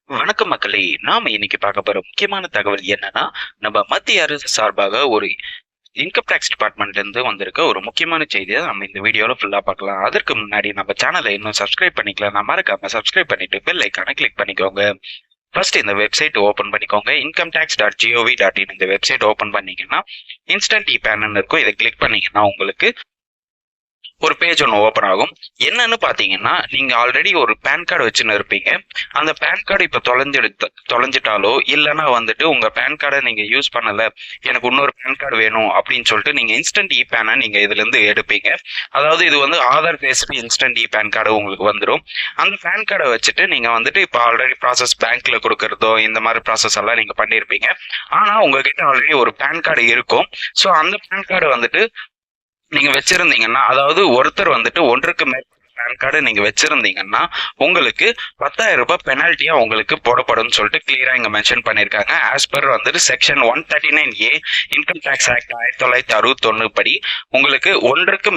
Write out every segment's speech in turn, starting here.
வணக்கம் மக்களே! நாம இன்னைக்கு பார்க்க போற முக்கியமான தகவல் என்னன்னா, நம்ம மத்திய அரசு சார்பாக ஒரு இன்கம் டாக்ஸ் டிபார்ட்மெண்ட்ல இருந்து வந்திருக்க ஒரு முக்கியமான செய்திய நம்ம இந்த வீடியோல ஃபுல்லா பார்க்கலாம். அதற்கு முன்னாடி நம்ம சேனலை இன்னும் சப்ஸ்கிரைப் பண்ணிக்கலன்னா மறக்காம சப்ஸ்கிரைப் பண்ணிட்டு பெல் ஐகானை கிளிக் பண்ணிக்கோங்க. ஃபர்ஸ்ட் இந்த வெப்சைட் ஓபன் பண்ணிக்கோங்க. incometax.gov.in இந்த வெப்சைட் ஓபன் பண்ணீங்கன்னா, இன்ஸ்டன்ட் இ-பேன் இருக்கும். இதை கிளிக் பண்ணீங்கன்னா உங்களுக்கு ஒரு பேஜ் ஒன்று ஓப்பன் ஆகும். என்னன்னு பார்த்தீங்கன்னா, நீங்க ஆல்ரெடி ஒரு பேன் கார்டு வச்சுன்னு இருப்பீங்க. அந்த பேன் கார்டு இப்போ தொலைஞ்சிட்டாலோ இல்லைன்னா வந்துட்டு உங்க பேன் கார்டை நீங்க யூஸ் பண்ணல, எனக்கு இன்னொரு பேன் கார்டு வேணும் அப்படின்னு சொல்லிட்டு நீங்க இன்ஸ்டன்ட் இ பேனை நீங்க இதுல இருந்து எடுப்பீங்க. அதாவது இது வந்து Aadhaar based instant e PAN card உங்களுக்கு வந்துடும். அந்த பேன் கார்டை வச்சுட்டு நீங்க வந்துட்டு இப்போ ஆல்ரெடி ப்ராசஸ் பேங்க்ல கொடுக்கறதோ இந்த மாதிரி ப்ராசஸ் எல்லாம் நீங்க பண்ணியிருப்பீங்க. ஆனா உங்ககிட்ட ஆல்ரெடி ஒரு பேன் கார்டு இருக்கும். ஸோ அந்த பேன் கார்டு வந்துட்டு நீங்க வச்சிருந்தீங்கன்னா, அதாவது ஒருத்தர் வந்துட்டு ஒன்றுக்கு மேற்பட்ட பேன் கார்டு நீங்க வச்சிருந்தீங்கன்னா, உங்களுக்கு 10,000 ரூபாய் பெனால்ட்டியா உங்களுக்கு போடப்படும்னு சொல்லிட்டு கிளியரா இங்க மென்ஷன் பண்ணிருக்காங்க. ஆஸ் பர் வந்துட்டு section 139A income tax act 1961 படி உங்களுக்கு ஒன்றுக்கு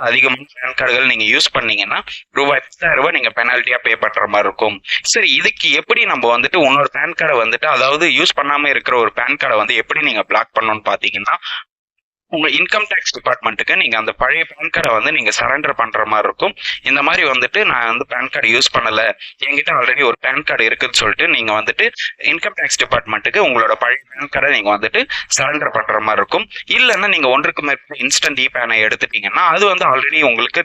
அதிகமான பேன் கார்டுகள் நீங்க யூஸ் பண்ணீங்கன்னா ரூபாய் 10,000 நீங்க பெனால்ட்டியா பே பண்ற மாதிரி இருக்கும். சரி, இதுக்கு எப்படி நம்ம வந்துட்டு இன்னொரு பேன் கார்டை வந்துட்டு, அதாவது யூஸ் பண்ணாம இருக்கிற ஒரு பேன் கார்டை வந்து எப்படி நீங்க பிளாக் பண்ணணும்னு பாத்தீங்கன்னா, உங்க இன்கம் டாக்ஸ் டிபார்ட்மெண்ட்டுக்கு நீங்க அந்த பழைய பேன் கார்டை வந்து நீங்க சரண்டர் பண்ற மாதிரி இருக்கும். இந்த மாதிரி வந்துட்டு நான் வந்து பேன் கார்டு யூஸ் பண்ணல, என்கிட்ட ஆல்ரெடி ஒரு பேன் கார்டு இருக்குன்னு சொல்லிட்டு நீங்க வந்துட்டு இன்கம் டாக்ஸ் டிபார்ட்மெண்ட்டுக்கு உங்களோட பழைய பேன் கார்டை நீங்க வந்துட்டு சரண்டர் பண்ற மாதிரி இருக்கும். இல்லைன்னா நீங்க ஒன்றுக்கு மேற்பட்ட இன்ஸ்டன்ட் இ பேனை எடுத்துட்டீங்கன்னா அது வந்து ஆல்ரெடி உங்களுக்கு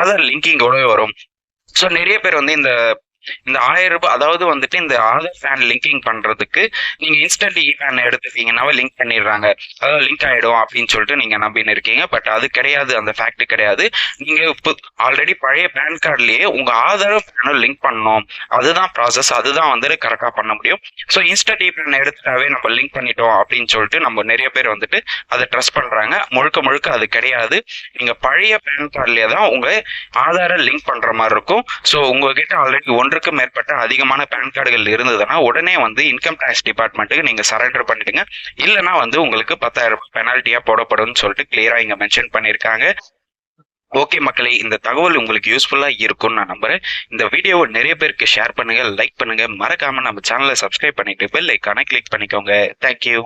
ஆதார் லிங்கிங்கோட வரும். ஸோ நிறைய பேர் வந்து இந்த 1000 ரூபாய், அதாவது வந்துட்டு இந்த ஆதார் பேன் லிங்கிங் பண்றதுக்கு நீங்க இன்ஸ்டன்ட் இ பேன் எடுத்துட்டீங்கன்னாவே லிங்க் பண்ணிடுறாங்க, அதாவது லிங்க் ஆயிடும் அப்படின்னு சொல்லிட்டு நீங்க நம்பின்னு இருக்கீங்க. பட் அது கிடையாது, அந்த ஃபேக்ட் கிடையாது. நீங்க இப்போ ஆல்ரெடி பழைய பேன் கார்டுலயே உங்க ஆதார் பேனும் லிங்க் பண்ணணும். அதுதான் ப்ராசஸ், அதுதான் வந்துட்டு கரெக்டா பண்ண முடியும். ஸோ இன்ஸ்டன்ட் இ பேன் எடுத்துட்டாவே நம்ம லிங்க் பண்ணிட்டோம் அப்படின்னு சொல்லிட்டு நம்ம நிறைய பேர் வந்துட்டு அதை ட்ரஸ்ட் பண்றாங்க. முழுக்க முழுக்க அது கிடையாது. நீங்க பழைய பேன் கார்டுலயே தான் உங்க ஆதாரை லிங்க் பண்ற மாதிரி இருக்கும். ஸோ உங்ககிட்ட ஆல்ரெடி ஒன்றுக்கு மேற்பட்ட அதிகமான பேன் கார்டுகள் இருந்ததுன்னா உடனே வந்து இன்கம் டாக்ஸ் டிபார்ட்மெண்ட்டுக்கு நீங்க சரண்டர் பண்ணிடுங்க. இல்லைன்னா வந்து உங்களுக்கு 10,000 ரூபாய் பெனால்ட்டியா போடப்படும் சொல்லிட்டு கிளியரா இங்க மென்ஷன் பண்ணிருக்காங்க. ஓகே மக்களே, இந்த தகவல் உங்களுக்கு யூஸ்ஃபுல்லா இருக்கும்னு நான் நம்புறேன். இந்த வீடியோவை நிறைய பேருக்கு ஷேர் பண்ணுங்க, லைக் பண்ணுங்க, மறக்காம நம்ம சேனலை சப்ஸ்கிரைப் பண்ணிட்டு பெல் ஐகானை கிளிக் பண்ணிக்கோங்க. தேங்க்யூ.